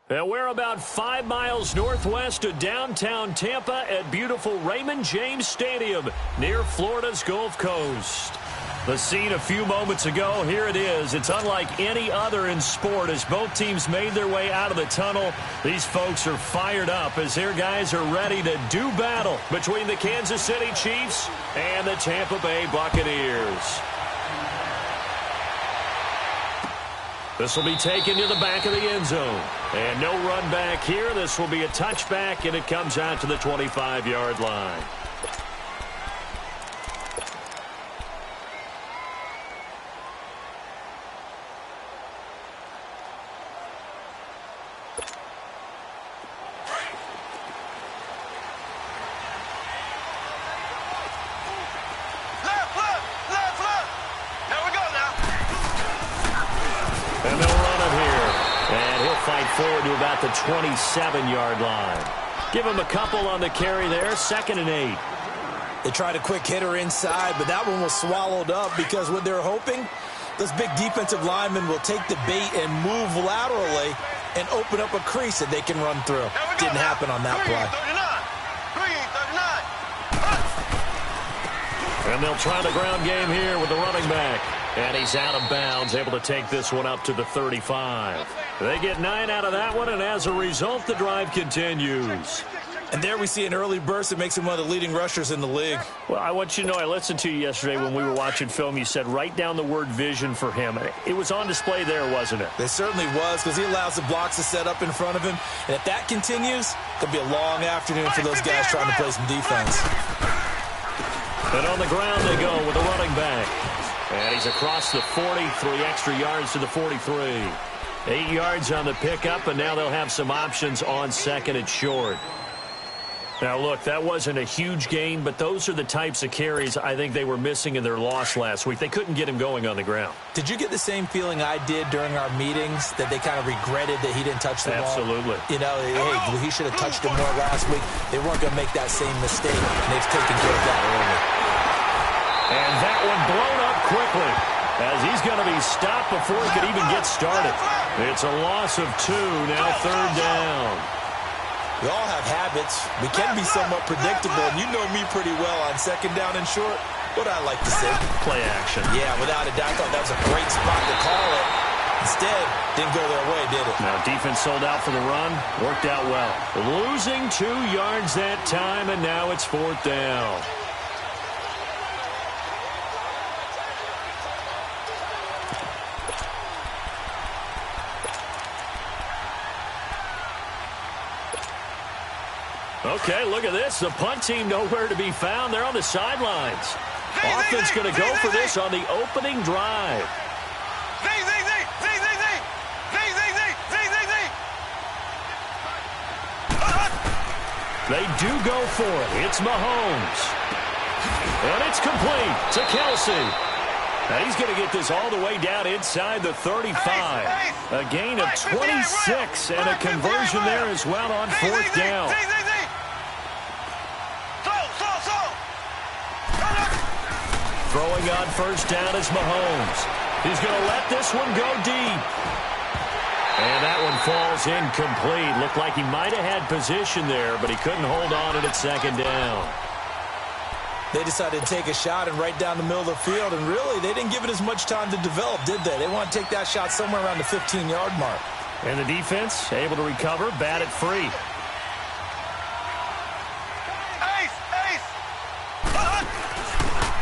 And we're about 5 miles northwest of downtown Tampa at beautiful Raymond James Stadium near Florida's Gulf Coast. The scene a few moments ago, here it is. It's unlike any other in sport as both teams made their way out of the tunnel. These folks are fired up as their guys are ready to do battle between the Kansas City Chiefs and the Tampa Bay Buccaneers. This will be taken to the back of the end zone. And no run back here. This will be a touchback, and it comes out to the 25-yard line. And they'll run it here. And he'll fight forward to about the 27-yard line. Give him a couple on the carry there. 2nd and 8. They tried a quick hitter inside, but that one was swallowed up because what they're hoping, those big defensive linemen will take the bait and move laterally and open up a crease that they can run through. Didn't happen on that play. And they'll try the ground game here with the running back. And he's out of bounds, able to take this one up to the 35. They get 9 out of that one, and as a result, the drive continues. And there we see an early burst that makes him one of the leading rushers in the league. Well, I want you to know, I listened to you yesterday when we were watching film. You said write down the word vision for him. It was on display there, wasn't it? It certainly was, because he allows the blocks to set up in front of him. And if that continues, it'll be a long afternoon for those guys trying to play some defense. And on the ground they go with the running back. And he's across the 40, 3 extra yards to the 43. 8 yards on the pickup, and now they'll have some options on 2nd and short. Now, look, that wasn't a huge gain, but those are the types of carries I think they were missing in their loss last week. They couldn't get him going on the ground. Did you get the same feeling I did during our meetings, that they kind of regretted that he didn't touch the ball? Absolutely. You know, hey, he should have touched it more last week. They weren't going to make that same mistake, and they've taken care of that early. And that one blown up quickly as he's going to be stopped before he could even get started. It's a loss of 2, now 3rd down. We all have habits. We can be somewhat predictable, and you know me pretty well on 2nd down and short. What I like to say? Play action. Yeah, without a doubt, I thought that was a great spot to call it. Instead, didn't go their way, did it? Now, defense sold out for the run. Worked out well. Losing 2 yards that time, and now it's 4th down. Okay, look at this. The punt team nowhere to be found. They're on the sidelines. Offense going to go for this on the opening drive. They do go for it. It's Mahomes. And it's complete to Kelsey. Now he's going to get this all the way down inside the 35. A gain of 26 and a conversion there as well on 4th down. Throwing on 1st down is Mahomes. He's going to let this one go deep. And that one falls incomplete. Looked like he might have had position there, but he couldn't hold on to it at 2nd down. They decided to take a shot and right down the middle of the field, and really, they didn't give it as much time to develop, did they? They want to take that shot somewhere around the 15-yard mark. And the defense able to recover, bat it free.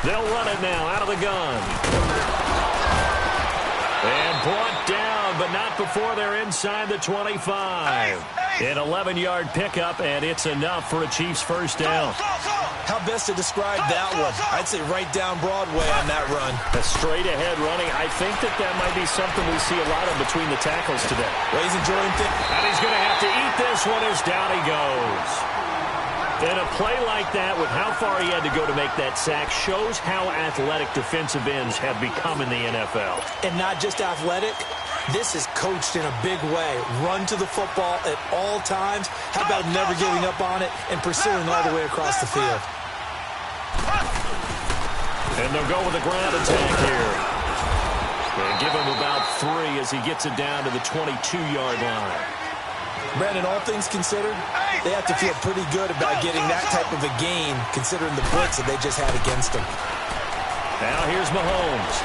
They'll run it now out of the gun. And brought down, but not before they're inside the 25. An 11-yard pickup, and it's enough for a Chiefs 1st down. How best to describe that one? I'd say right down Broadway on that run. A straight-ahead running. I think that might be something we see a lot of between the tackles today. Well, he's enjoying things. And he's going to have to eat this one as down he goes. And a play like that, with how far he had to go to make that sack, shows how athletic defensive ends have become in the NFL. And not just athletic, this is coached in a big way. Run to the football at all times. How about never giving up on it and pursuing all the way across the field? And they'll go with a ground attack here. And give him about 3 as he gets it down to the 22-yard line. Brandon, all things considered, they have to feel pretty good about getting that type of a gain considering the blitz that they just had against them. Now here's Mahomes.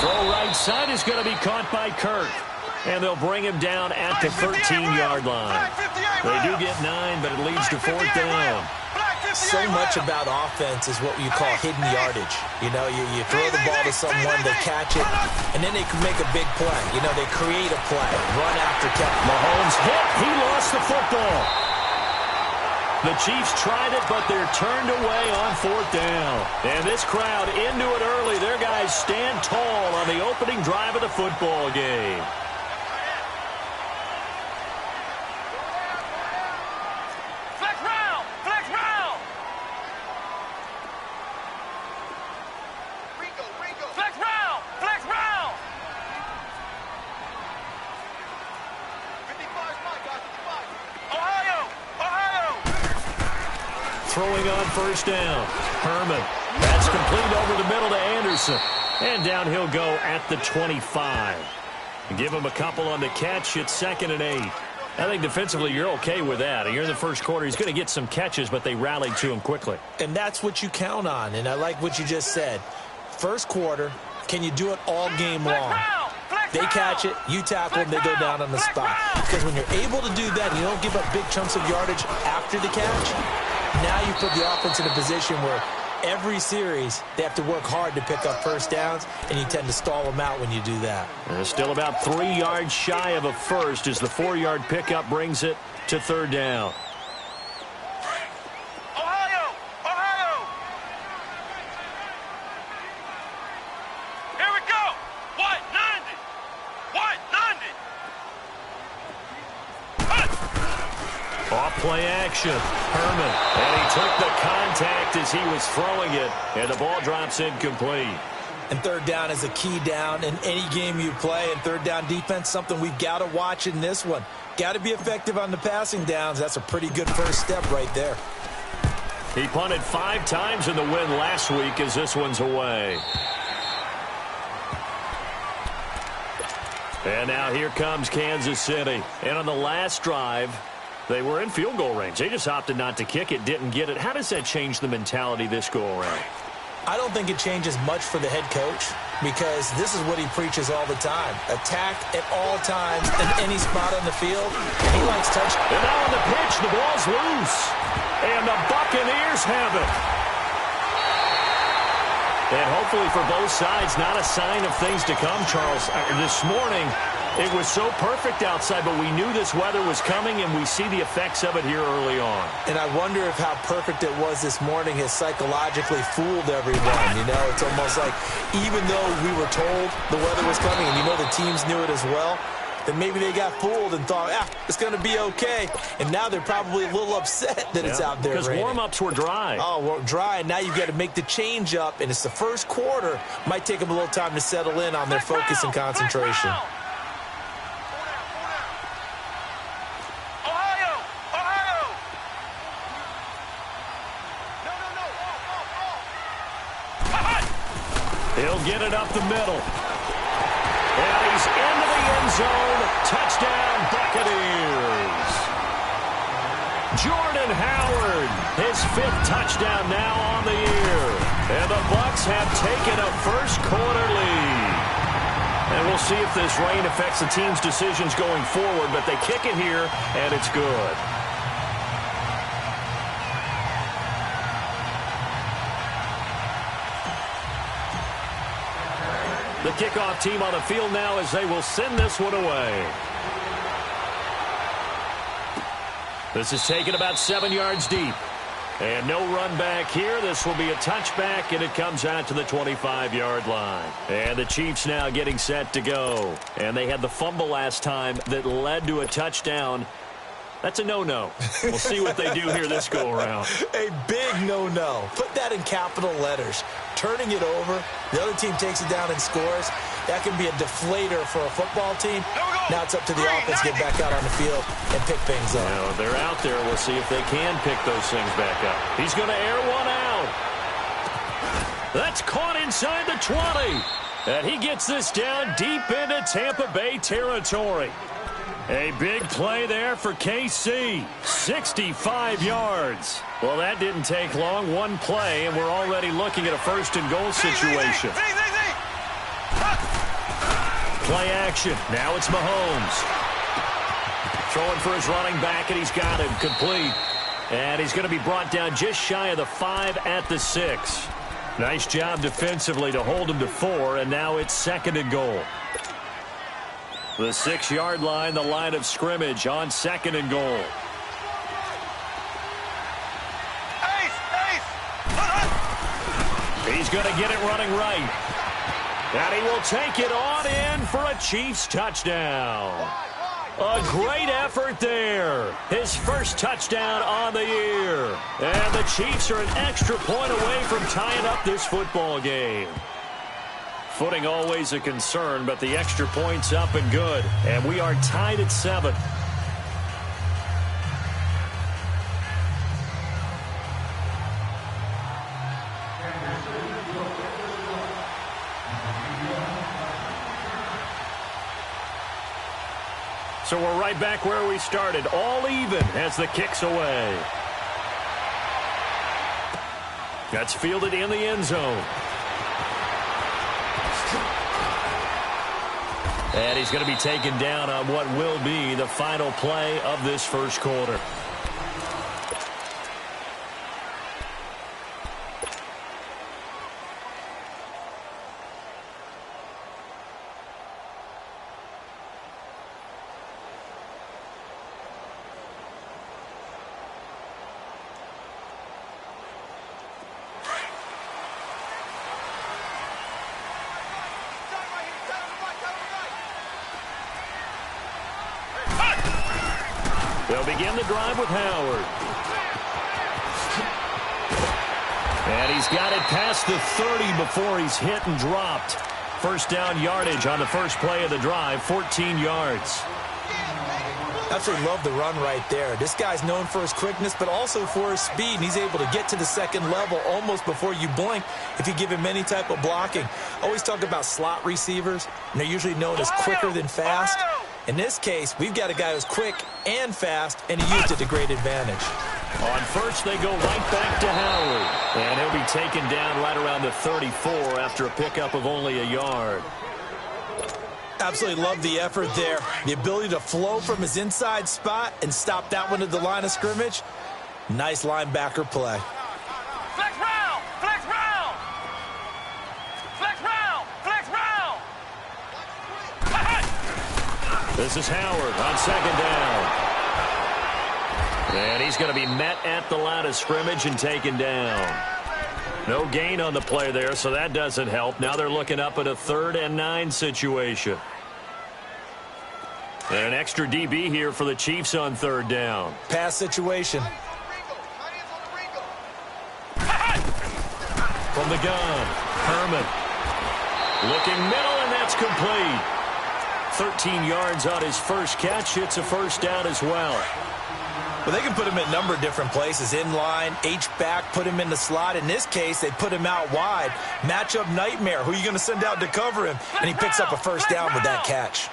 Throw right side is going to be caught by Kirk. And they'll bring him down at the 13-yard line. They do get 9, but it leads to 4th down. So much about offense is what you call hidden yardage. You know, you throw the ball to someone, they catch it, and then they can make a big play. You know, they create a play, run after catch. Mahomes hit. He lost the football. The Chiefs tried it, but they're turned away on 4th down. And this crowd into it early. Their guys stand tall on the opening drive of the football game. Throwing on 1st down. Herman. That's complete over the middle to Anderson. And down he'll go at the 25. Give him a couple on the catch. It's 2nd and 8. I think defensively you're okay with that. You're in the first quarter. He's going to get some catches, but they rallied to him quickly. And that's what you count on. And I like what you just said. First quarter, can you do it all game long? They catch it, you tackle them, they go down on the spot. Because when you're able to do that, you don't give up big chunks of yardage after the catch. Now you put the offense in a position where every series they have to work hard to pick up 1st downs, and you tend to stall them out when you do that. And still about 3 yards shy of a first as the 4-yard pickup brings it to 3rd down. Play action. Herman. And he took the contact as he was throwing it. And the ball drops incomplete. And 3rd down is a key down in any game you play. And 3rd down defense, something we've got to watch in this one. Got to be effective on the passing downs. That's a pretty good first step right there. He punted 5 times in the win last week as this one's away. And now here comes Kansas City. And on the last drive, they were in field goal range. They just opted not to kick it, didn't get it. How does that change the mentality this go-around? I don't think it changes much for the head coach because this is what he preaches all the time. Attack at all times in any spot on the field. He likes touch. And now on the pitch, the ball's loose. And the Buccaneers have it. And hopefully for both sides, not a sign of things to come, Charles. This morning, it was so perfect outside, but we knew this weather was coming, and we see the effects of it here early on. And I wonder if how perfect it was this morning has psychologically fooled everyone. You know, it's almost like even though we were told the weather was coming, and you know the teams knew it as well, then maybe they got fooled and thought, it's going to be okay. And now they're probably a little upset that it's out there because raining. Warm-ups were dry. Oh, well, dry, and now you've got to make the change up, and it's the first quarter. Might take them a little time to settle in on their focus and concentration. He'll get it up the middle. And he's into the end zone. Touchdown, Buccaneers. Jordan Howard, his 5th touchdown now on the year. And the Bucs have taken a first quarter lead. And we'll see if this rain affects the team's decisions going forward, but they kick it here, and it's good. The kickoff team on the field now as they will send this one away. This is taken about 7 yards deep. And no run back here. This will be a touchback, and it comes out to the 25-yard line. And the Chiefs now getting set to go. And they had the fumble last time that led to a touchdown. That's a no-no. We'll see what they do here this go-around. A big no-no. Put that in capital letters. Turning it over, the other team takes it down and scores. That can be a deflator for a football team. Now it's up to the offense to get back out on the field and pick things up. Now, they're out there. We'll see if they can pick those things back up. He's going to air one out. That's caught inside the 20. And he gets this down deep into Tampa Bay territory. A big play there for KC. 65 yards. Well, that didn't take long. One play, and we're already looking at a first-and-goal situation. Play action. Now it's Mahomes. Throwing for his running back, and he's got him complete. And he's going to be brought down just shy of the 5 at the 6. Nice job defensively to hold him to 4, and now it's 2nd and goal. The 6-yard line, the line of scrimmage on 2nd and goal. He's going to get it running right. And he will take it on in for a Chiefs touchdown. A great effort there. His first touchdown on the year. And the Chiefs are an extra point away from tying up this football game. Footing always a concern, but the extra point's up and good. And we are tied at 7. So we're right back where we started, all even as the kick's away. That's fielded in the end zone. And he's going to be taken down on what will be the final play of this first quarter. They'll begin the drive with Howard. And he's got it past the 30 before he's hit and dropped. First down yardage on the first play of the drive, 14 yards. Absolutely love the run right there. This guy's known for his quickness, but also for his speed. And he's able to get to the second level almost before you blink if you give him any type of blocking. Always talk about slot receivers, and they're usually known as quicker than fast. In this case, we've got a guy who's quick and fast, and he used it to great advantage. On first, they go right back to Howard. And he'll be taken down right around the 34 after a pickup of only a yard. Absolutely love the effort there. The ability to flow from his inside spot and stop that one at the line of scrimmage. Nice linebacker play. Flex round! Flex round! Flex round! Flex round! This is Howard on second down. And he's going to be met at the line of scrimmage and taken down. No gain on the play there, so that doesn't help. Now they're looking up at a 3rd and 9 situation. And an extra DB here for the Chiefs on 3rd down. Pass situation. From the gun, Herman. Looking middle, and that's complete. 13 yards on his first catch. It's a first down as well. Well, they can put him in a number of different places. In line, H-back, put him in the slot. In this case, they put him out wide. Matchup nightmare. Who are you going to send out to cover him? And he picks up a first down with that catch.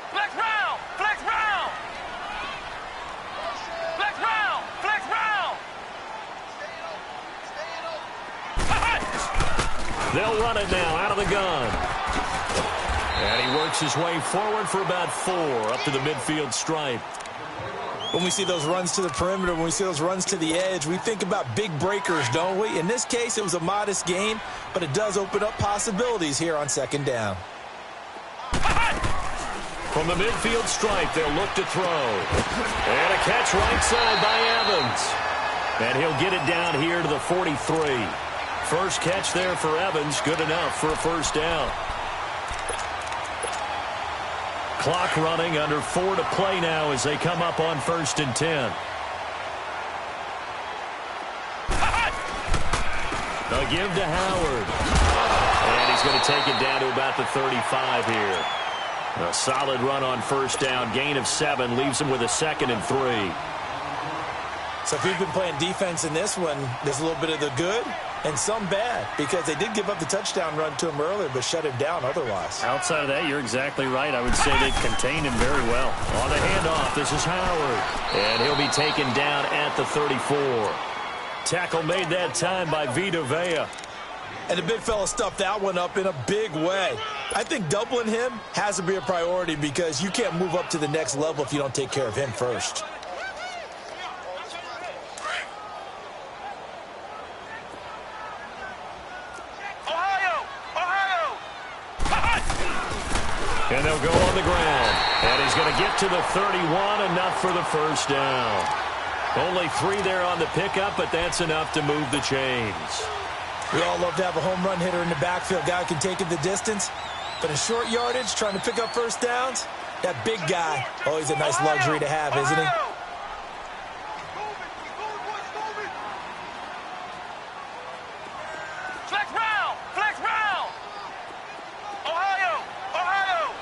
Flex round! Flex round! Flex round! Flex round! They'll run it now out of the gun. And he works his way forward for about 4 up to the midfield stripe. When we see those runs to the perimeter, when we see those runs to the edge, we think about big breakers, don't we? In this case, it was a modest gain, but it does open up possibilities here on second down. From the midfield stripe, they'll look to throw. And a catch right side by Evans. And he'll get it down here to the 43. First catch there for Evans, good enough for a first down. Clock running, under 4 to play now as they come up on 1st and 10. They'll give to Howard. And he's going to take it down to about the 35 here. A solid run on first down. Gain of 7 leaves him with a 2nd and 3. So if you've been playing defense in this one, there's a little bit of the good and some bad, because they did give up the touchdown run to him earlier, but shut him down otherwise. Outside of that, you're exactly right. I would say they contained him very well. On the handoff, this is Howard. And he'll be taken down at the 34. Tackle made that time by Vita Vea. And the big fella stuffed that one up in a big way. I think doubling him has to be a priority, because you can't move up to the next level if you don't take care of him first. And they'll go on the ground. And he's going to get to the 31, enough for the first down. Only 3 there on the pickup, but that's enough to move the chains. We all love to have a home run hitter in the backfield. Guy who can take it the distance. But in short yardage, trying to pick up first downs, that big guy, always a nice luxury to have, isn't he? Flex round! Flex round! Ohio! Ohio!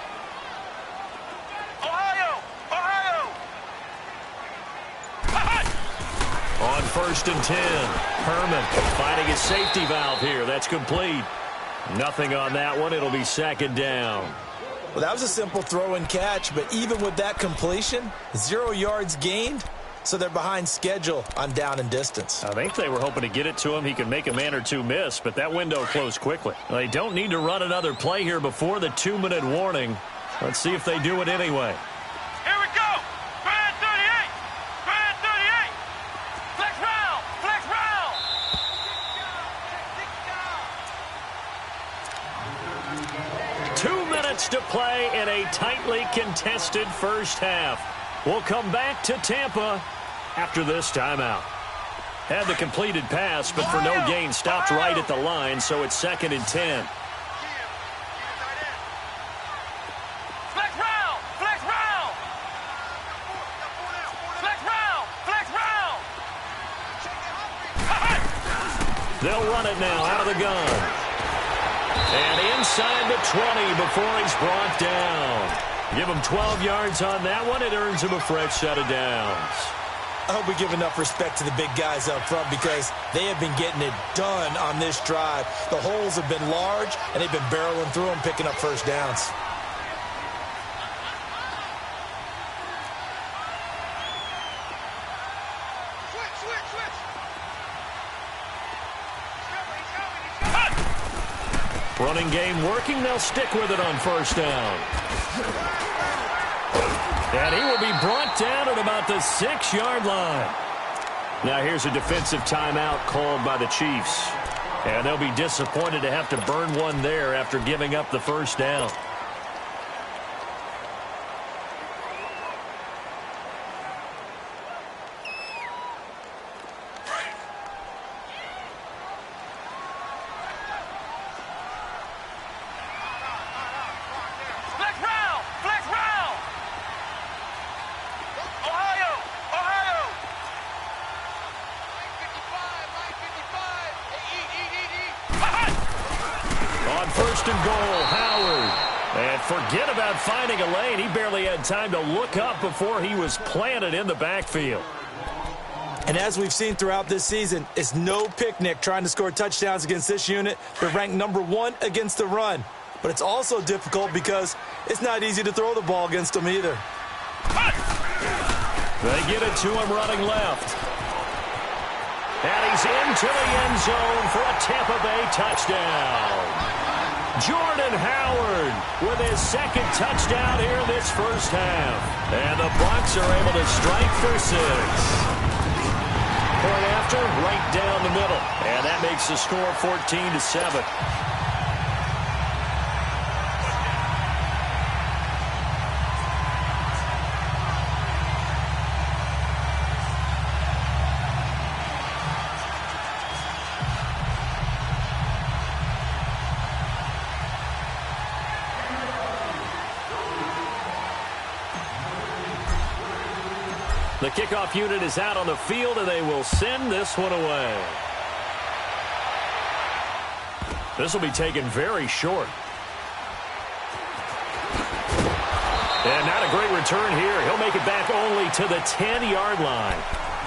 Ohio! Ohio! On 1st and 10, Herman finding his safety valve here. That's complete. Nothing on that one. It'll be 2nd down. Well, that was a simple throw and catch, but even with that completion, 0 yards gained, so they're behind schedule on down and distance. I think they were hoping to get it to him. He could make a man or two miss, but that window closed quickly. They don't need to run another play here before the 2-minute warning. Let's see if they do it anyway. Here we go! Brand 38! Brand 38! Flex round! Flex round! 2 minutes to play in a tightly contested first half. We'll come back to Tampa after this timeout. Had the completed pass, but for no gain, stopped right at the line, so it's 2nd and 10. Flex round! Flex round! Flex round! Flex round! They'll run it now out of the gun. And inside the 20 before he's brought down. Give him 12 yards on that one. It earns him a fresh set of downs. I hope we give enough respect to the big guys up front, because they have been getting it done on this drive. The holes have been large, and they've been barreling through them, picking up first downs. Running game working. They'll stick with it on 1st down. And he will be brought down at about the 6-yard line. Now here's a defensive timeout called by the Chiefs. And they'll be disappointed to have to burn one there after giving up the first down. Flex round! Flex round! Ohio! Ohio! On 1st and goal, Howard. And forget about finding a lane. He barely had time to look up before he was planted in the backfield. And as we've seen throughout this season, it's no picnic trying to score touchdowns against this unit. They're ranked #1 against the run. But it's also difficult because it's not easy to throw the ball against them either. They get it to him running left. And he's into the end zone for a Tampa Bay touchdown. Jordan Howard with his 2nd touchdown here in this first half. And the Bucs are able to strike for 6. Point after, right down the middle. And that makes the score 14-7. The kickoff unit is out on the field, and they will send this one away. This will be taken very short. And not a great return here. He'll make it back only to the 10-yard line.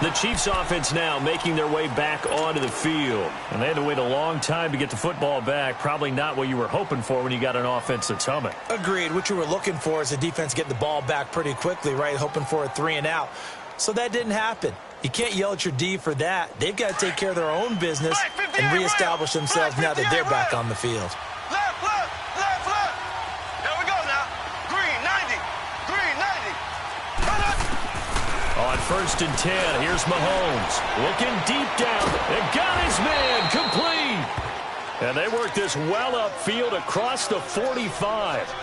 The Chiefs offense now making their way back onto the field. And they had to wait a long time to get the football back. Probably not what you were hoping for when you got an offense that's humming. Agreed. What you were looking for is the defense get the ball back pretty quickly, right? Hoping for a 3 and out. So that didn't happen. You can't yell at your D for that. They've got to take care of their own business and reestablish themselves now that they're back on the field. Left, left, left, left. There we go now. Green, 90. Green, 90. On 1st and 10, here's Mahomes. Looking deep down. And got his man complete. And they work this well upfield across the 45.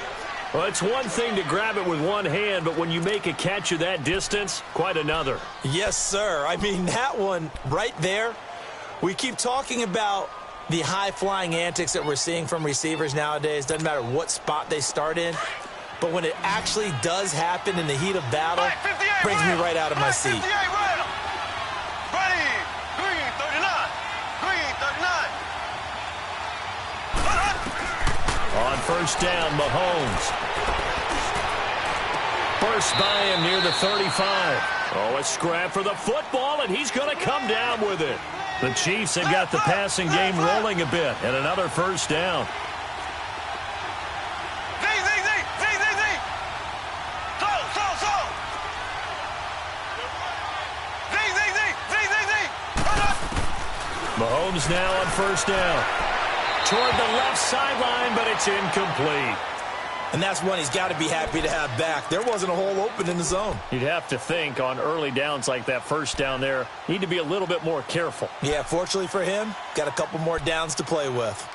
Well, it's one thing to grab it with one hand, but when you make a catch of that distance, quite another. Yes, sir. I mean, that one right there, we keep talking about the high-flying antics that we're seeing from receivers nowadays. Doesn't matter what spot they start in. But when it actually does happen in the heat of battle, brings me right out of my seat. Ready. Green, 39. Green, 39. On 1st down, Mahomes. Burst by him near the 35. Oh, a scrap for the football, and he's going to come down with it. The Chiefs have got the passing game rolling a bit, and another 1st down. Mahomes now on 1st down. Toward the left sideline, but it's incomplete. And that's one he's got to be happy to have back. There wasn't a hole open in the zone. You'd have to think on early downs like that 1st down there, need to be a little bit more careful. Yeah, fortunately for him, got a couple more downs to play with.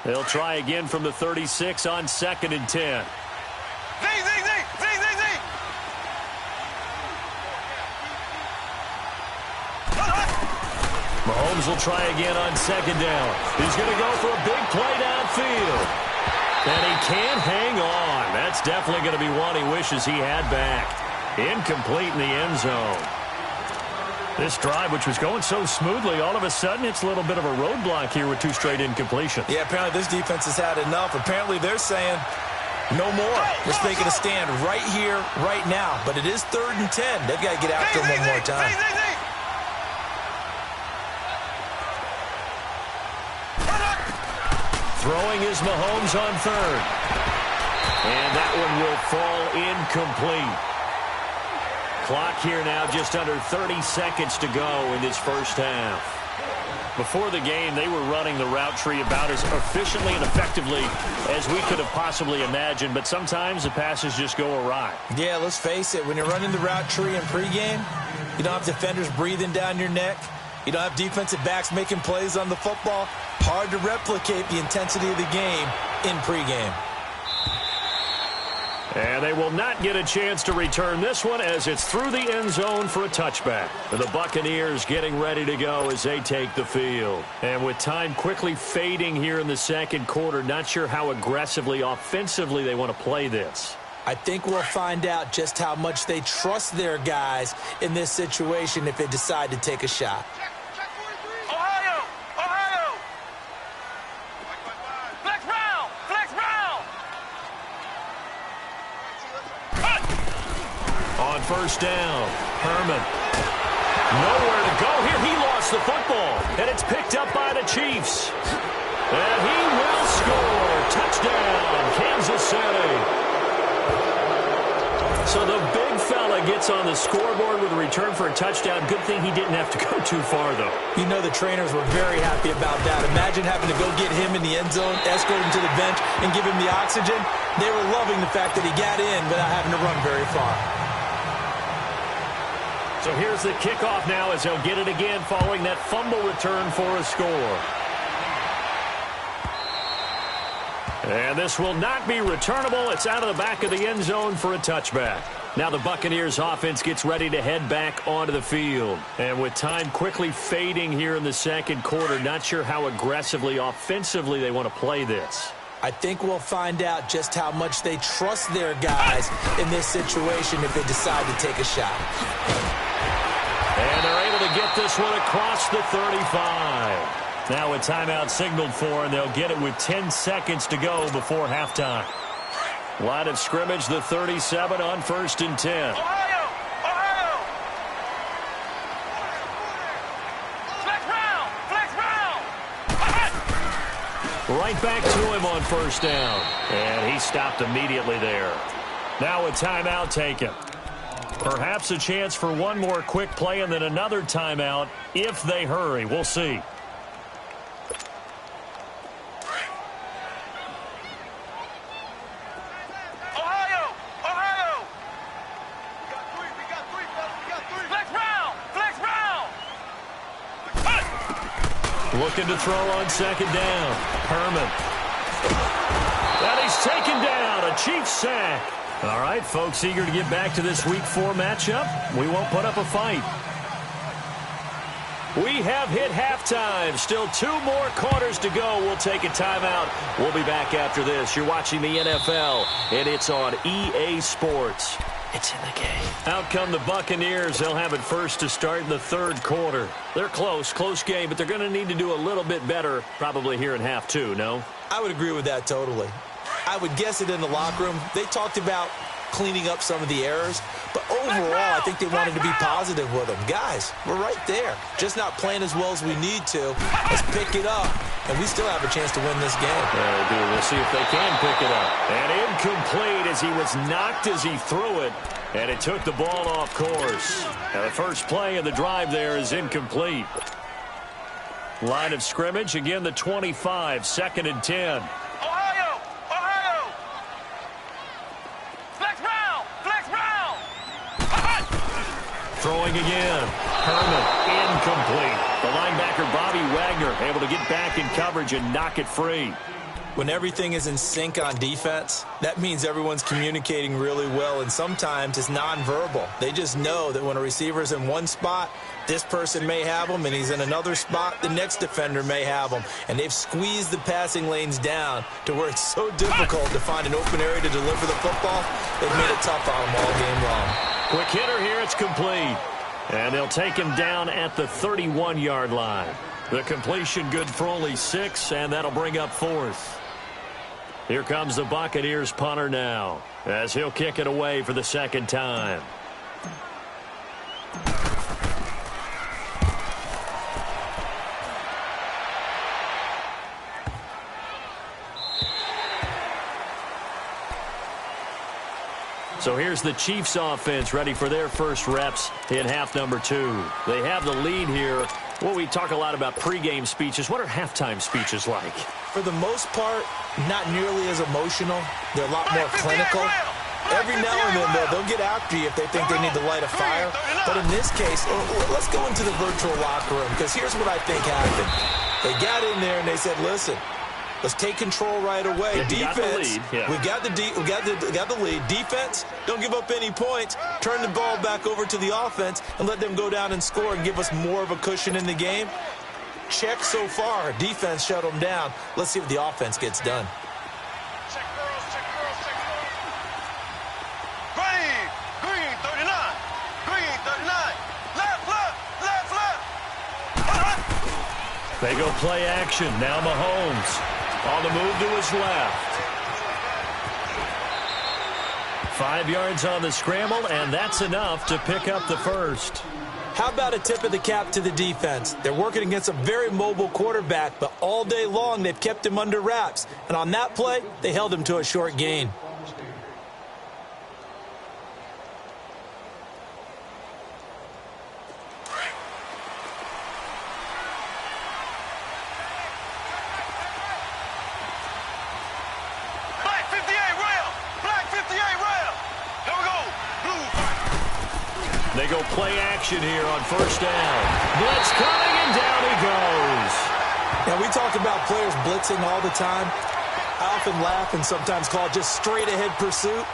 They'll try again from the 36 on 2nd and 10. Mahomes will try again on 2nd down. He's going to go for a big play downfield. And he can't hang on. That's definitely going to be one he wishes he had back. Incomplete in the end zone. This drive, which was going so smoothly, all of a sudden it's a little bit of a roadblock here with 2 straight incompletions. Yeah, apparently this defense has had enough. Apparently they're saying no more. Just making a stand right here, right now. But it is 3rd and 10. They've got to get after him one more time. Throwing is Mahomes on 3rd. And that one will fall incomplete. Clock here now just under 30 seconds to go in this 1st half. Before the game, they were running the route tree about as efficiently and effectively as we could have possibly imagined, but sometimes the passes just go awry. Yeah, let's face it. When you're running the route tree in pregame, you don't have defenders breathing down your neck. You don't have defensive backs making plays on the football. Hard to replicate the intensity of the game in pregame. And they will not get a chance to return this one as it's through the end zone for a touchback. The Buccaneers getting ready to go as they take the field. And with time quickly fading here in the 2nd quarter, not sure how aggressively, offensively they want to play this. I think we'll find out just how much they trust their guys in this situation if they decide to take a shot. On 1st down, Herman. Nowhere to go here. He lost the football, and it's picked up by the Chiefs. And he will score. Touchdown, Kansas City. So the big fella gets on the scoreboard with a return for a touchdown. Good thing he didn't have to go too far, though. You know the trainers were very happy about that. Imagine having to go get him in the end zone, escort him to the bench, and give him the oxygen. They were loving the fact that he got in without having to run very far. So here's the kickoff now as they'll get it again following that fumble return for a score. And this will not be returnable. It's out of the back of the end zone for a touchback. Now the Buccaneers offense gets ready to head back onto the field. And with time quickly fading here in the 2nd quarter, not sure how aggressively, offensively they want to play this. I think we'll find out just how much they trust their guys in this situation if they decide to take a shot. And they're able to get this one across the 35. Now a timeout signaled for, and they'll get it with 10 seconds to go before halftime. Line of scrimmage, the 37 on 1st and 10. Ohio! Ohio! Flex round! Flex round! Right back to him on 1st down. And he stopped immediately there. Now a timeout taken. Perhaps a chance for one more quick play and then another timeout if they hurry. We'll see. Ohio! Ohio! We got three, fellas. We got three. Flex round! Flex round! Looking to throw on 2nd down. Herman. And he's taken down. A Chiefs sack. All right, folks, eager to get back to this Week 4 matchup. We won't put up a fight. We have hit halftime. Still 2 more quarters to go. We'll take a timeout. We'll be back after this. You're watching the NFL, and it's on EA Sports. It's in the game. Out come the Buccaneers. They'll have it first to start in the 3rd quarter. They're close game, but they're going to need to do a little bit better probably here in half 2, no? I would agree with that totally. I would guess it in the locker room. They talked about cleaning up some of the errors, but overall, I think they wanted to be positive with them. Guys, we're right there. Just not playing as well as we need to. Let's pick it up, and we still have a chance to win this game. Yeah, they do. We'll see if they can pick it up. And incomplete as he was knocked as he threw it, and it took the ball off course. Now the first play of the drive there is incomplete. Line of scrimmage, again the 25, 2nd and 10. Ohio! Ohio! Flex round! Flex round! Throwing again. Herman, incomplete. The linebacker, Bobby Wagner, able to get back in coverage and knock it free. When everything is in sync on defense, that means everyone's communicating really well, and sometimes it's nonverbal. They just know that when a receiver's in one spot, this person may have him, and he's in another spot, the next defender may have him. And they've squeezed the passing lanes down to where it's so difficult to find an open area to deliver the football. They've made it tough on them all game long. Quick hitter here, it's complete. And they'll take him down at the 31-yard line. The completion good for only 6, and that'll bring up 4th. Here comes the Buccaneers punter now, as he'll kick it away for the 2nd time. So here's the Chiefs offense ready for their first reps in half number 2. They have the lead here. Well, we talk a lot about pregame speeches. What are halftime speeches like? For the most part, not nearly as emotional. They're a lot more clinical. Every now and then, they'll get after you if they think they need to light a fire. But in this case, let's go into the virtual locker room, because here's what I think happened. They got in there and they said, listen, let's take control right away. Defense, we got the lead. Defense, don't give up any points. Turn the ball back over to the offense and let them go down and score and give us more of a cushion in the game. Check so far. Defense shut them down. Let's see what the offense gets done. Check girls, check girls, check girls. Green, green, 39. Green, 39. Left, left, left, left. They go play action. Now Mahomes on the move to his left. 5 yards on the scramble, and that's enough to pick up the first. How about a tip of the cap to the defense? They're working against a very mobile quarterback, but all day long they've kept him under wraps. And on that play, they held him to a short gain. Black 58 rail. Black 58 rail. Here we go. Blue. They go play action here on 1st down. Blitz coming, and down he goes. Now, we talk about players blitzing all the time. I often laugh and sometimes call it just straight-ahead pursuit.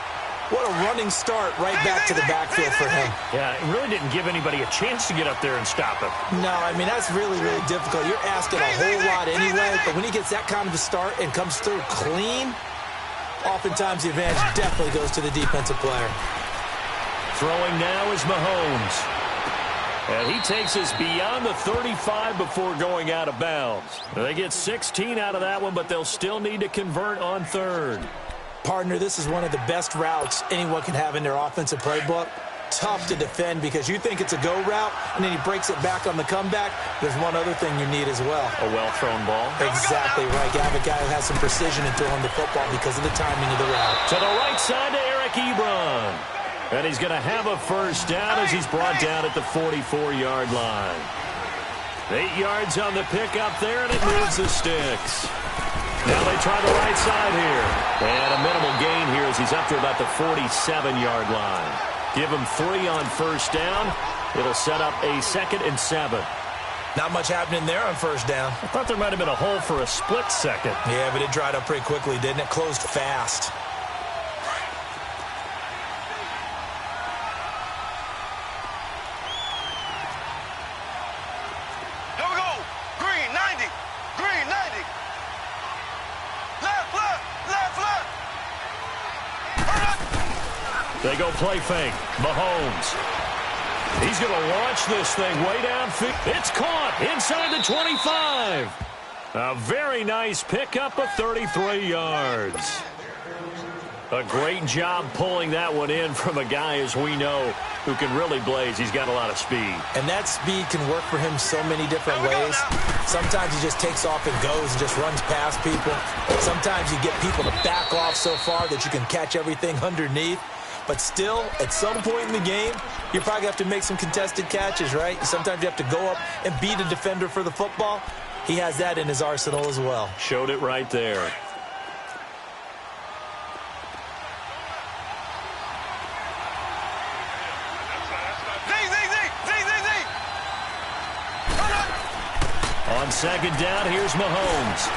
What a running start right back to the backfield for him. Yeah, it really didn't give anybody a chance to get up there and stop him. No, I mean, that's really, really difficult. You're asking a whole lot anyway, but when he gets that kind of a start and comes through clean, oftentimes the advantage definitely goes to the defensive player. Throwing now is Mahomes. And he takes us beyond the 35 before going out of bounds. They get 16 out of that one, but they'll still need to convert on third. Partner, this is one of the best routes anyone can have in their offensive playbook. Tough to defend because you think it's a go route, and then he breaks it back on the comeback. There's one other thing you need as well. A well-thrown ball. Exactly right. You have a guy who has some precision in throwing the football because of the timing of the route. To the right side to Eric Ebron. And he's going to have a first down as he's brought down at the 44-yard line. 8 yards on the pickup there, and it moves the sticks. Now they try the right side here. And a minimal gain here as he's up to about the 47-yard line. Give him 3 on first down. It'll set up a 2nd and 7. Not much happening there on first down. I thought there might have been a hole for a split second. Yeah, but it dried up pretty quickly, didn't it? Closed fast. Here we go. Green, 90. Green, 90. Left, left, left, left. They go play fake. Mahomes. He's going to launch this thing way downfield. It's caught inside the 25. A very nice pickup of 33 yards. A great job pulling that one in from a guy, as we know, who can really blaze. He's got a lot of speed. And that speed can work for him so many different ways. Sometimes he just takes off and goes and just runs past people. Sometimes you get people to back off so far that you can catch everything underneath. But still, at some point in the game, you probably have to make some contested catches, right? Sometimes you have to go up and beat a defender for the football. He has that in his arsenal as well. Showed it right there. On second down, here's Mahomes.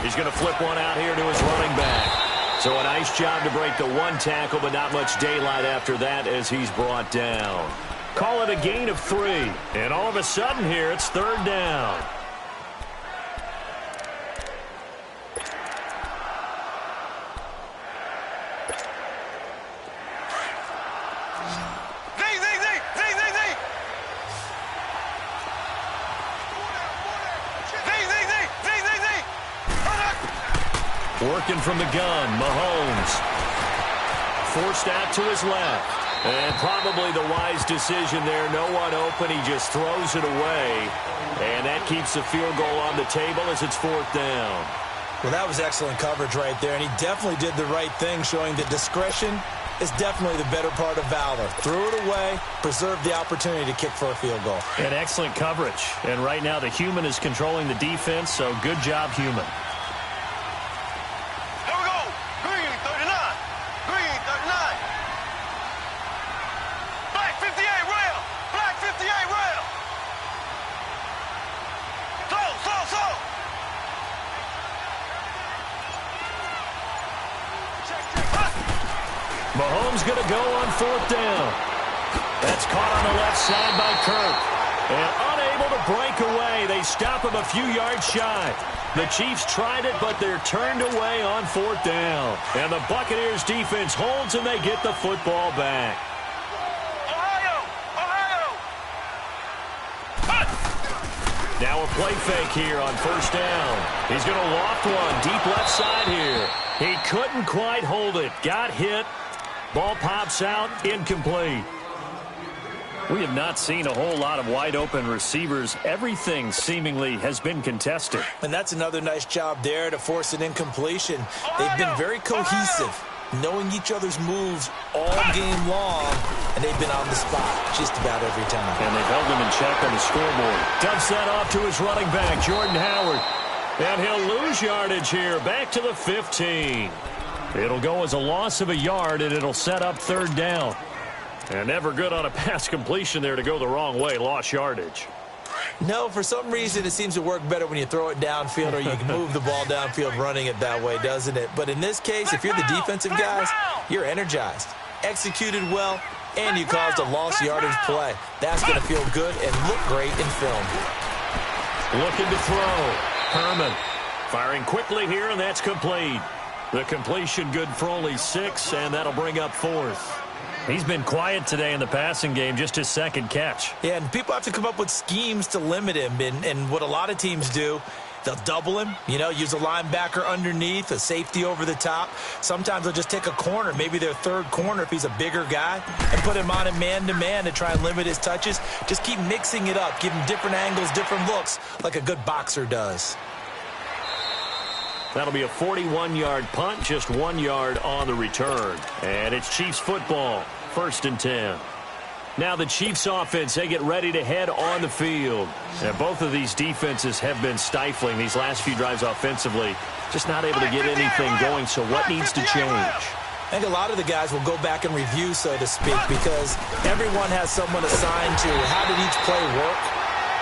He's going to flip one out here to his running back. So a nice job to break the one tackle, but not much daylight after that as he's brought down. Call it a gain of 3. And all of a sudden here, it's third down. Working from the gun, Mahomes. Forced out to his left. And probably the wise decision there. No one open. He just throws it away. And that keeps the field goal on the table as it's fourth down. Well, that was excellent coverage right there. And he definitely did the right thing, showing that discretion is definitely the better part of valor. Threw it away, preserved the opportunity to kick for a field goal. And excellent coverage. And right now the human is controlling the defense, so good job, human. Mahomes going to go on fourth down. That's caught on the left side by Kirk. And unable to break away. They stop him a few yards shy. The Chiefs tried it, but they're turned away on fourth down. And the Buccaneers defense holds, and they get the football back. Now a play fake here on first down. He's going to loft one deep left side here. He couldn't quite hold it. Got hit. Ball pops out, incomplete. We have not seen a whole lot of wide-open receivers. Everything seemingly has been contested. And that's another nice job there to force an incompletion. They've been very cohesive, knowing each other's moves all game long, and they've been on the spot just about every time. And they've held him in check on the scoreboard. Dumps that off to his running back, Jordan Howard. And he'll lose yardage here, back to the 15. It'll go as a loss of a yard, and it'll set up third down. And never good on a pass completion there to go the wrong way. Lost yardage. No, for some reason it seems to work better when you throw it downfield or you can move the ball downfield running it that way, doesn't it? But in this case, if you're the defensive guys, you're energized, executed well, and you caused a lost yardage play. That's going to feel good and look great in film. Looking to throw. Herman firing quickly here, and that's complete. The completion good for only 6, and that'll bring up fourth. He's been quiet today in the passing game, just his second catch. Yeah, and people have to come up with schemes to limit him. And what a lot of teams do, they'll double him, use a linebacker underneath, a safety over the top. Sometimes they'll just take a corner, maybe their third corner if he's a bigger guy, and put him on a man-to-man to try and limit his touches. Just keep mixing it up, give him different angles, different looks, like a good boxer does. That'll be a 41-yard punt, just 1 yard on the return. And it's Chiefs football, 1st and 10. Now the Chiefs offense, they get ready to head on the field. And both of these defenses have been stifling these last few drives offensively. Just not able to get anything going, so what needs to change? I think a lot of the guys will go back and review, so to speak, because everyone has someone assigned to how did each play work.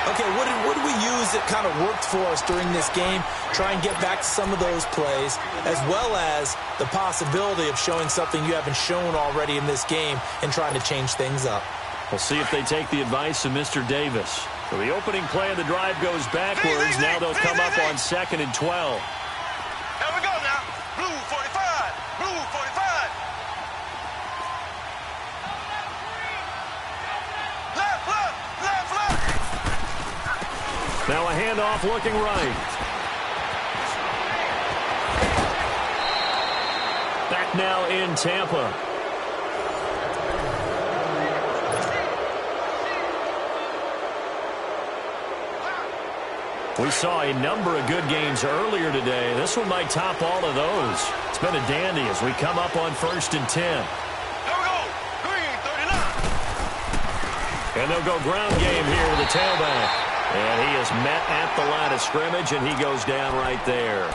Okay, what did we use that kind of worked for us during this game? Try and get back to some of those plays, as well as the possibility of showing something you haven't shown already in this game and trying to change things up. We'll see if they take the advice of Mr. Davis. So the opening play of the drive goes backwards. Now they'll come up on 2nd and 12. Here we go now. Blue 45. Blue 45. Left, left, left, left. Now a handoff looking right. Back now in Tampa. We saw a number of good games earlier today. This one might top all of those. It's been a dandy as we come up on 1st and 10. Here we go. Green 39. And they'll go ground game here with the tailback. And he is met at the line of scrimmage, and he goes down right there.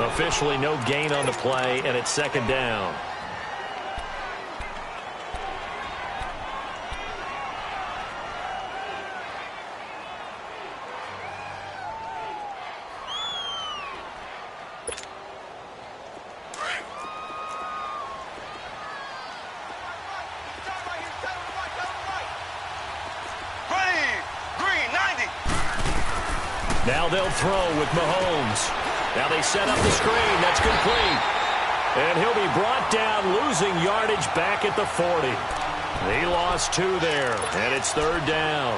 Officially no gain on the play, and it's 2nd down. Now they'll throw with Mahomes. Now they set up the screen. That's complete. And he'll be brought down, losing yardage back at the 40. He lost 2 there, and it's 3rd down.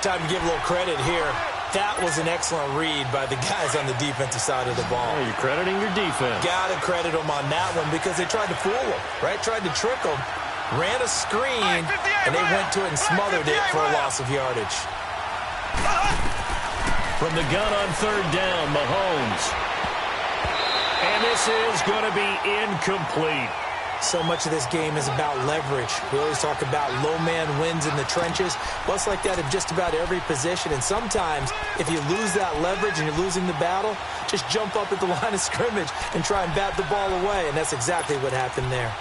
Time to give a little credit here. That was an excellent read by the guys on the defensive side of the ball. Oh, you're crediting your defense. Got to credit them on that one because they tried to fool them, right? Tried to trick them. Ran a screen, and they went to it and smothered it for a loss of yardage. From the gun on 3rd down, Mahomes. And this is going to be incomplete. So much of this game is about leverage. We always talk about low man wins in the trenches. Well, it's like that in just about every position. And sometimes, if you lose that leverage and you're losing the battle, just jump up at the line of scrimmage and try and bat the ball away. And that's exactly what happened there.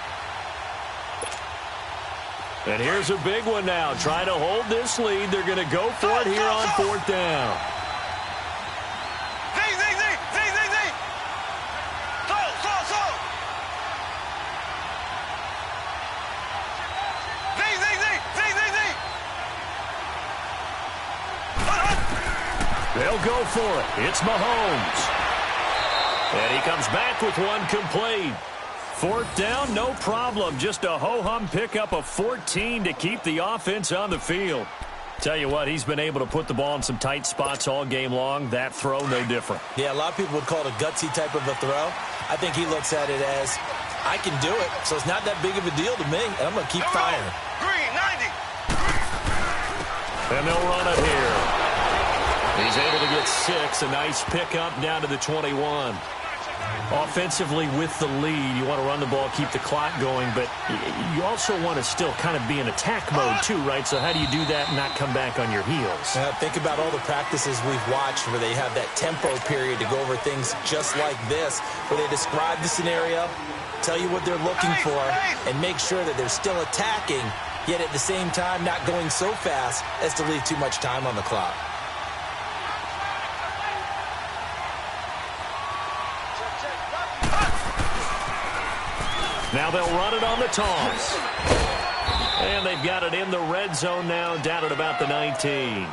And here's a big one now. Trying to hold this lead. They're going to go for it here on 4th down. They'll go for it. It's Mahomes. And he comes back with one complete. 4th down, no problem. Just a ho-hum pickup of 14 to keep the offense on the field. Tell you what, he's been able to put the ball in some tight spots all game long. That throw, no different. Yeah, a lot of people would call it a gutsy type of a throw. I think he looks at it as, I can do it, so it's not that big of a deal to me, and I'm going to keep firing. Green 90. And they'll run it here. He's able to get 6. A nice pickup down to the 21. Offensively with the lead, you want to run the ball, keep the clock going, but you also want to still kind of be in attack mode too, right? So how do you do that and not come back on your heels? Think about all the practices we've watched where they have that tempo period to go over things just like this, where they describe the scenario, tell you what they're looking for, and make sure that they're still attacking, yet at the same time not going so fast as to leave too much time on the clock. Now they'll run it on the toss. And they've got it in the red zone now, down at about the 19.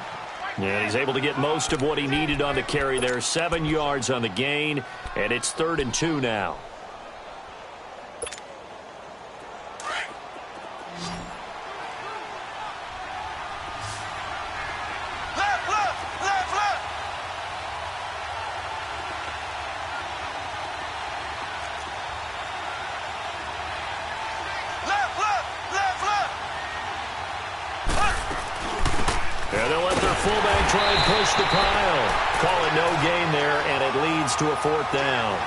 And he's able to get most of what he needed on the carry there. 7 yards on the gain, and it's 3rd and 2 now. And they'll let their fullback try and push the pile. Call it no gain there, and it leads to a 4th down.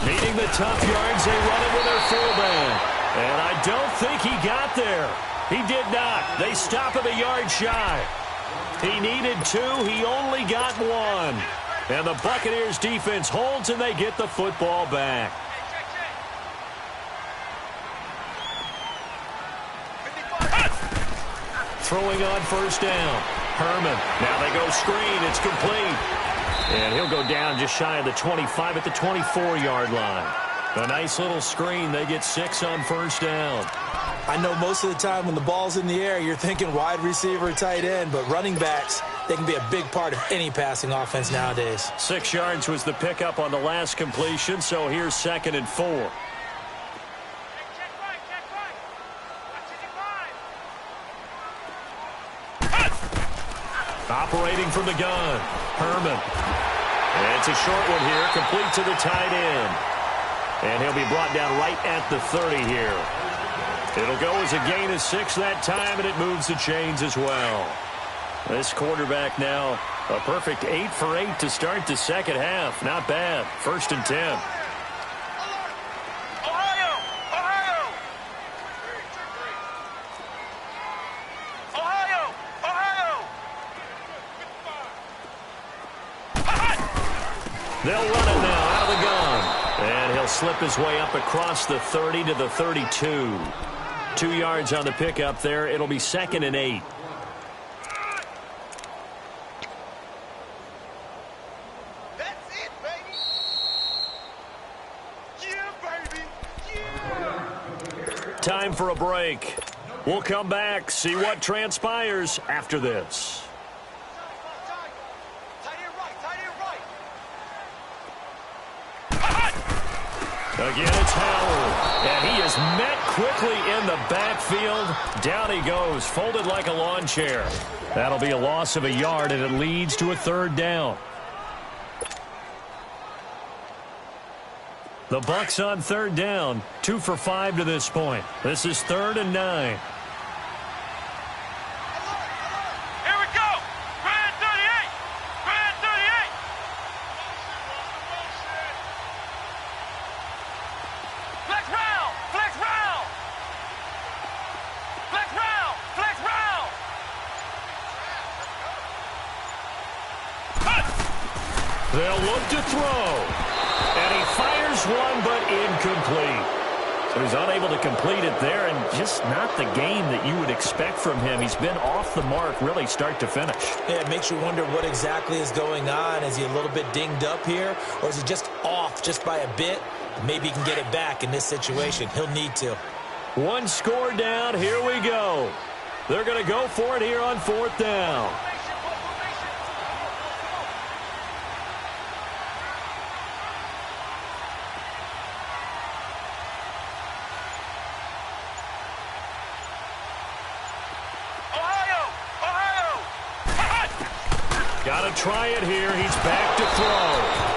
Needing the tough yards, they run it with their fullback. And I don't think he got there. He did not. They stop him a yard shy. He needed 2. He only got 1. And the Buccaneers defense holds, and they get the football back. Throwing on 1st down. Herman. Now they go screen. It's complete. And he'll go down just shy of the 25 at the 24-yard line. A nice little screen. They get 6 on 1st down. I know most of the time when the ball's in the air, you're thinking wide receiver, tight end, but running backs, they can be a big part of any passing offense nowadays. 6 yards was the pickup on the last completion, so here's 2nd and 4. Operating from the gun, Herman. And it's a short one here, complete to the tight end. And he'll be brought down right at the 30 here. It'll go as a gain of 6 that time, and it moves the chains as well. This quarterback now, a perfect 8 for 8 to start the second half. Not bad. 1st and 10. They'll run it now out of the gun. And he'll slip his way up across the 30 to the 32. 2 yards on the pickup there. It'll be 2nd and 8. That's it, baby. Yeah, baby. Yeah. Time for a break. We'll come back, see what transpires after this. Again, it's Howard, and he is met quickly in the backfield. Down he goes, folded like a lawn chair. That'll be a loss of a yard, and it leads to a 3rd down. The Bucs on 3rd down, 2 for 5 to this point. This is 3rd and 9. They'll look to throw. And he fires one, but incomplete. So he's unable to complete it there, and just not the game that you would expect from him. He's been off the mark really start to finish. Yeah, it makes you wonder what exactly is going on. Is he a little bit dinged up here, or is he just off just by a bit? Maybe he can get it back in this situation. He'll need to. 1 score down. Here we go. They're going to go for it here on 4th down. Got to try it here. He's back to throw.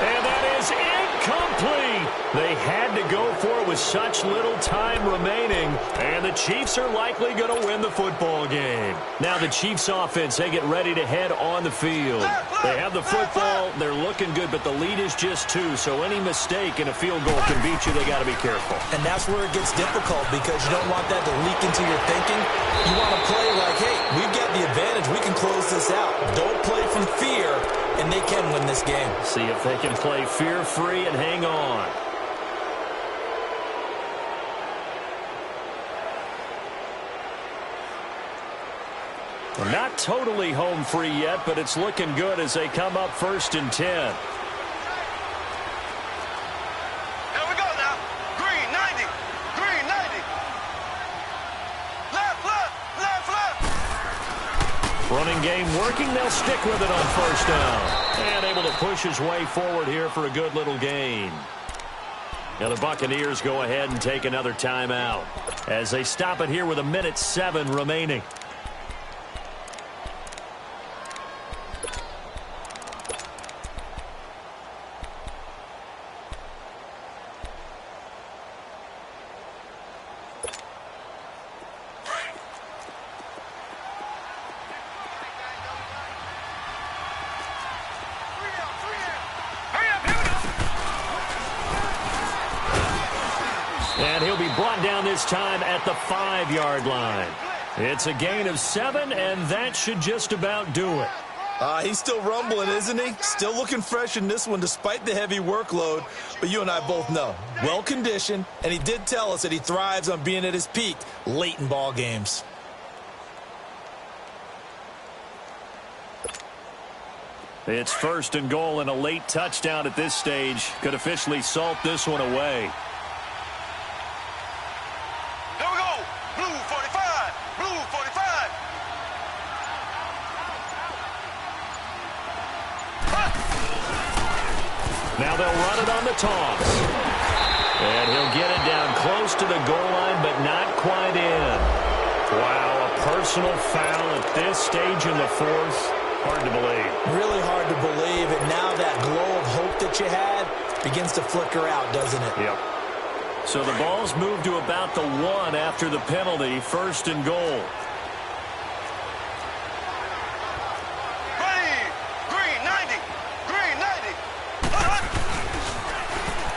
And that is incomplete. They had to go for it with such little time remaining. And the Chiefs are likely going to win the football game. Now the Chiefs offense, they get ready to head on the field. They have the football. They're looking good, but the lead is just 2. So any mistake in a field goal can beat you. They got to be careful. And that's where it gets difficult because you don't want that to leak into your thinking. You want to play like, hey, we've got the advantage. We can close this out. Don't play from fear, and they can win this game. See if they can play fear-free and hang on. Well, not totally home free yet, but it's looking good as they come up 1st and 10. Here we go now. Green 90. Green 90. Left, left, left, left. Running game working. They'll stick with it on 1st down. And able to push his way forward here for a good little gain. Now the Buccaneers go ahead and take another timeout as they stop it here with 1:07 remaining. And he'll be brought down this time at the 5-yard line. It's a gain of 7, and that should just about do it. He's still rumbling, isn't he? Still looking fresh in this one despite the heavy workload. But you and I both know, well-conditioned, and he did tell us that he thrives on being at his peak late in ball games. It's 1st and goal, and a late touchdown at this stage could officially salt this one away. Now they'll run it on the toss. And he'll get it down close to the goal line, but not quite in. Wow, a personal foul at this stage in the 4th. Hard to believe. Really hard to believe, and now that glow of hope that you had begins to flicker out, doesn't it? Yep. So the ball's moved to about the 1 after the penalty, 1st and goal.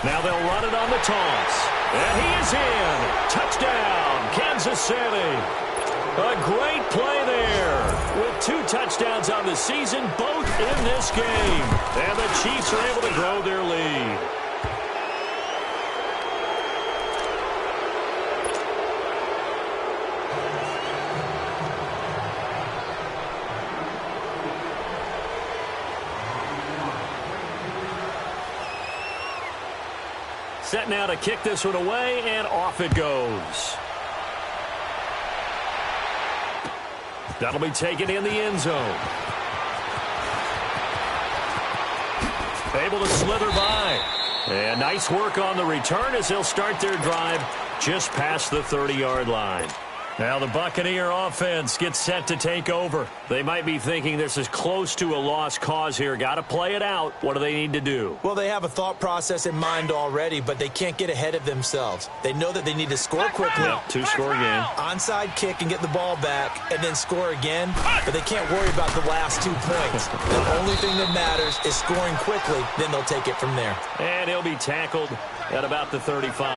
Now they'll run it on the toss. And he is in. Touchdown, Kansas City. A great play there. With 2 touchdowns on the season, both in this game. And the Chiefs are able to grow their lead. Set now to kick this one away, and off it goes. That'll be taken in the end zone. Able to slither by. And nice work on the return as they'll start their drive just past the 30-yard line. Now the Buccaneer offense gets set to take over. They might be thinking this is close to a lost cause here. Got to play it out. What do they need to do? Well, they have a thought process in mind already, but they can't get ahead of themselves. They know that they need to score quickly. Yep, 2-score game. Onside kick and get the ball back and then score again, but they can't worry about the last 2 points. The only thing that matters is scoring quickly, then they'll take it from there. And he'll be tackled at about the 35.